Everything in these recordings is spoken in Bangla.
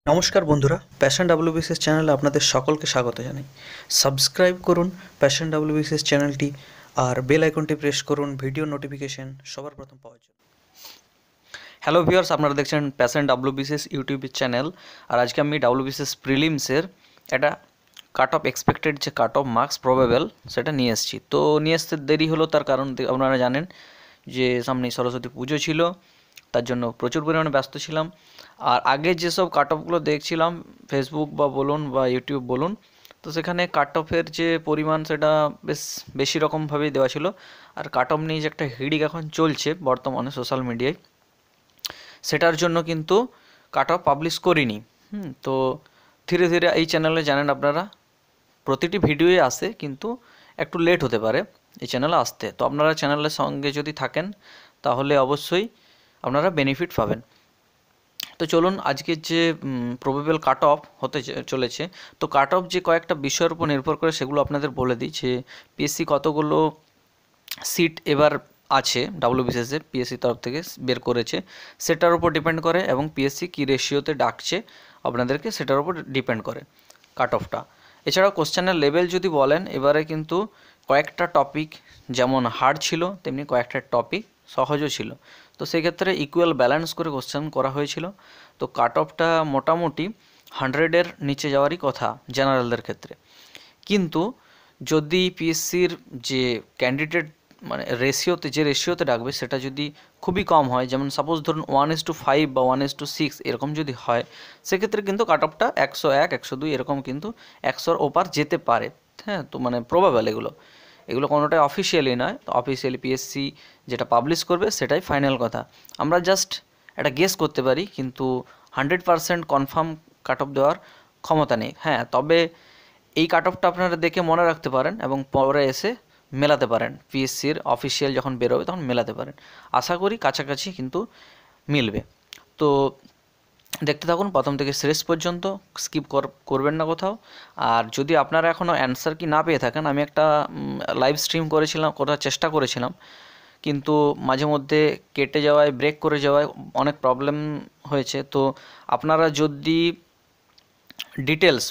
নমস্কার বন্ধুরা, প্যাশন ডাব্লিউবিসিএস চ্যানেলে আপনাদের সকলকে স্বাগত জানাই। সাবস্ক্রাইব করুন প্যাশন ডাব্লিউবিসিএস চ্যানেলটি আর বেল আইকনটি প্রেস করুন ভিডিও নোটিফিকেশন সবার প্রথম পাওয়ার জন্য। হ্যালো ভিউয়ার্স, আপনারা দেখছেন প্যাশন ডাব্লিউবিসিএস ইউটিউব চ্যানেল। আর আজকে আমি ডাব্লিউবিসিএস প্রিলিমসের একটা কাট অফ এক্সপেক্টেড যে কাট অফ মার্কস প্রবেবল সেটা নিয়ে এসেছি। তো নিয়ে আসতে দেরি হলো, তার কারণ আপনারা জানেন যে সামনেই সরস্বতী পুজো ছিল, তার জন্য প্রচুর পরিমাণে ব্যস্ত ছিলাম। আর আগে যেসব কাট অফগুলো দেখছিলাম ফেসবুক বা বলুন বা ইউটিউব বলুন, তো সেখানে কাট অফের যে পরিমাণ সেটা বেশ বেশি রকমভাবেই দেওয়া ছিল। আর কাট অফ নিয়ে যে একটা হিড়িক এখন চলছে বর্তমানে সোশ্যাল মিডিয়ায়, সেটার জন্য কিন্তু কাট অফ পাবলিশ করিনি। তো ধীরে ধীরে এই চ্যানেলে জানেন আপনারা প্রতিটি ভিডিওই আসে, কিন্তু একটু লেট হতে পারে এই চ্যানেলে আসতে। তো আপনারা চ্যানেলের সঙ্গে যদি থাকেন তাহলে অবশ্যই আপনারা বেনিফিট পাবেন। তো চলুন আজকের যে প্রবেবল কাট অফ হতে চলেছে, তো কাট অফ যে কয়েকটা বিষয়ের উপর নির্ভর করে সেগুলো আপনাদের বলে দিই। যে পিএসসি কতগুলো সিট এবার আছে ডাব্লিউবিসিএসে পিএসসি তরফ থেকে বের করেছে সেটার উপর ডিপেন্ড করে, এবং পিএসসি কী রেশিওতে ডাকছে আপনাদেরকে সেটার উপর ডিপেন্ড করে কাট অফটা। এছাড়াও কোশ্চেনের লেভেল যদি বলেন, এবারে কিন্তু কয়েকটা টপিক যেমন হার্ড ছিল তেমনি কয়েকটা টপিক সহজও ছিল। তো সেক্ষেত্রে ইকুয়াল ব্যালেন্স করে কোশ্চেন করা হয়েছিল। তো কাট অফটা মোটামুটি 100-এর নিচে যাওয়ারই কথা জেনারেলদের ক্ষেত্রে। কিন্তু যদি পিএসসির যে ক্যান্ডিডেট মানে রেশিওতে ডাকবে সেটা যদি খুবই কম হয়, যেমন সাপোজ ধরুন 1:5 বা 1:6 এরকম যদি হয়, সেক্ষেত্রে কিন্তু কাট অফটা 101, 102 এরকম কিন্তু 100-র ওপার যেতে পারে। হ্যাঁ, তো মানে প্রবাবল এগুলো কোনোটাই অফিসিয়ালি নয়। তো অফিসিয়ালি পিএসসি যেটা পাবলিশ করবে সেটাই ফাইনাল কথা। আমরা জাস্ট একটা গেস করতে পারি, কিন্তু 100% কনফার্ম কাট অফ দেওয়ার ক্ষমতা নেই। হ্যাঁ, তবে এই কাট অফটা আপনারা দেখে মনে রাখতে পারেন এবং পরে এসে মেলাতে পারেন, পিএসসির অফিসিয়াল যখন বেরোবে তখন মেলাতে পারেন। আশা করি কাছাকাছি কিন্তু মিলবে। তো দেখতে থাকুন প্রথম থেকে শেষ পর্যন্ত, স্কিপ করবেন না কোথাও। আর যদি আপনারা এখনও অ্যান্সার কি না পেয়ে থাকেন, আমি একটা লাইভ স্ট্রিম করার চেষ্টা করেছিলাম, কিন্তু মাঝে মধ্যে কেটে যাওয়ায় ব্রেক করে যাওয়ায় অনেক প্রবলেম হয়েছে। তো আপনারা যদি ডিটেলস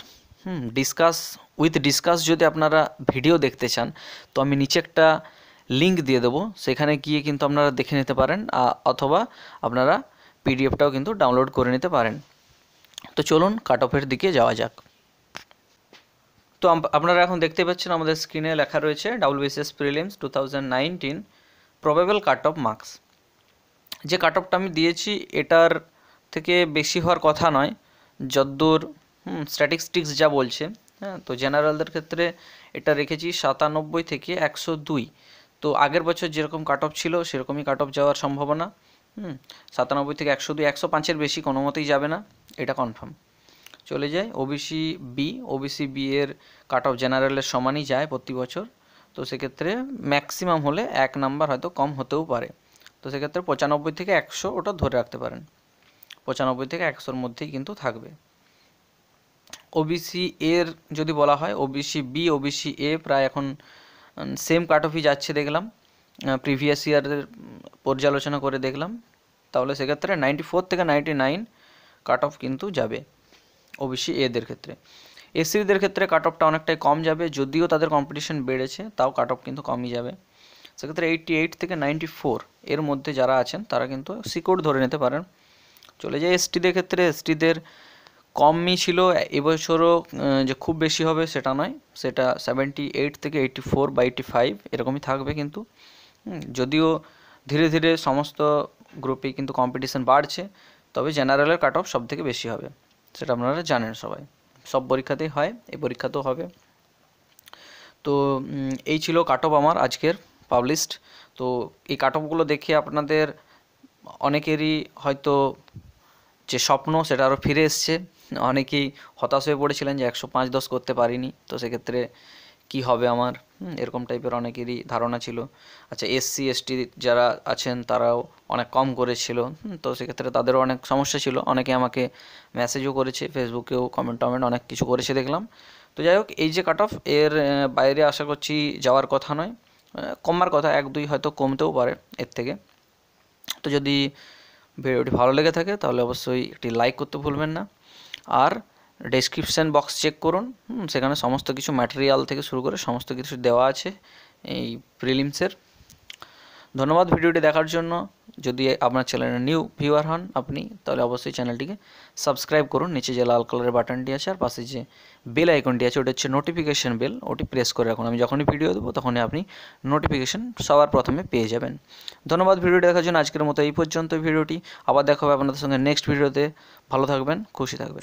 ডিসকাস যদি আপনারা ভিডিও দেখতে চান, তো আমি নিচে একটা লিঙ্ক দিয়ে দেবো, সেখানে গিয়ে কিন্তু আপনারা দেখে নিতে পারেন, অথবা আপনারা পিডিএফটাও কিন্তু ডাউনলোড করে নিতে পারেন। তো চলুন কাট অফের দিকে যাওয়া যাক। তো আপনারা এখন দেখতে পাচ্ছেন আমাদের স্ক্রিনে লেখা রয়েছে WBCS prelims 2019 probable cut off marks. যে কাট অফটা আমি দিয়েছি এটার থেকে বেশি হওয়ার কথা নয়, যদ্দূর স্ট্যাটিস্টিক্স যা বলছে। হ্যাঁ, তো জেনারেলদের ক্ষেত্রে এটা রেখেছি 97 থেকে 102। তো আগের বছর যেরকম কাট অফ ছিল সেরকমই কাট অফ যাওয়ার সম্ভাবনা। 97 থেকে 102, 105-এর বেশি কোনো মতেই যাবে না, এটা কনফার্ম। চলে যায় ওবিসি বি এর কাট অফ জেনারেলের সমানই যায় প্রতি বছর। তো সেক্ষেত্রে ম্যাক্সিমাম হলে 1 নাম্বার হয়তো কম হতেও পারে। তো সেক্ষেত্রে 95 থেকে 100 ওটা ধরে রাখতে পারেন, 95 থেকে 100-র মধ্যেই কিন্তু থাকবে। ওবিসি এর যদি বলা হয়, ওবিসি বি ওবিসি এ প্রায় এখন সেম কাট অফই যাচ্ছে দেখলাম, প্রিভিয়াস ইয়ারের পর্যালোচনা করে দেখলাম। তাহলে সেক্ষেত্রে 94 থেকে 99 কাট অফ কিন্তু যাবে ওবিসি এদের ক্ষেত্রে। এসসিদের ক্ষেত্রে কাট অফটা অনেকটাই কম যাবে, যদিও তাদের কম্পিটিশন বেড়েছে তাও কাট অফ কিন্তু কমই যাবে। সেক্ষেত্রে 88 থেকে 94 এর মধ্যে যারা আছেন তারা কিন্তু সিকিউর ধরে নিতে পারেন। চলে যায় এসটিদের ক্ষেত্রে, এসটিদের কমই ছিল এবছরও, যে খুব বেশি হবে সেটা নয়, সেটা 78 থেকে 84 বা 85 এরকমই থাকবে। কিন্তু যদিও ধীরে ধীরে সমস্ত গ্রুপেই কিন্তু কম্পিটিশান বাড়ছে, তবে জেনারেলের কাট অফ সব থেকে বেশি হবে, সেটা আপনারা জানেন সবাই, সব পরীক্ষাতেই হয়, এই পরীক্ষাতেও হবে। তো এই ছিল কাট অফ আমার আজকের পাবলিশড। তো এই কাট অফগুলো দেখে আপনাদের অনেকেরই হয়তো যে স্বপ্ন সেটা আরও ফিরে এসছে। অনেকেই হতাশ হয়ে পড়েছিলেন যে 105-10 করতে পারিনি, তো সেক্ষেত্রে কি হবে আমার, এরকম টাইপের অনেকেরই ধারণা ছিল। আচ্ছা, এসসি এসটি যারা আছেন তারাও অনেক কম করেছিল, তো সেক্ষেত্রে তাদেরও অনেক সমস্যা ছিল। অনেকে আমাকে মেসেজও করেছে, ফেসবুকেও কমেন্ট অনেক কিছু করেছে দেখলাম। তো যাই হোক, এই যে কাট অফ এর বাইরে আশা করছি যাওয়ার কথা নয়, কমার কথা, 1-2 হয়তো কমতেও পারে এর থেকে। তো যদি ভিডিওটি ভালো লেগে থাকে তাহলে অবশ্যই একটি লাইক করতে ভুলবেন না। আর ডেসক্রিপশান বক্স চেক করুন, সেখানে সমস্ত কিছু ম্যাটেরিয়াল থেকে শুরু করে সমস্ত কিছু দেওয়া আছে এই প্রিলিমসের। ধন্যবাদ ভিডিওটি দেখার জন্য। যদি আপনার চ্যানেলে নিউ ভিউয়ার হন আপনি, তাহলে অবশ্যই চ্যানেলটিকে সাবস্ক্রাইব করুন। নিচে যে লাল কালারের বাটনটি আছে আর পাশে যে বেল আইকনটি আছে ওটা হচ্ছে নোটিফিকেশান বেল, ওটি প্রেস করে রাখুন। আমি যখনই ভিডিও দেবো তখনই আপনি নোটিফিকেশান সবার প্রথমে পেয়ে যাবেন। ধন্যবাদ ভিডিওটি দেখার জন্য। আজকের মতো এই পর্যন্ত ভিডিওটি। আবার দেখা হবে আপনাদের সঙ্গে নেক্সট ভিডিওতে। ভালো থাকবেন, খুশি থাকবেন।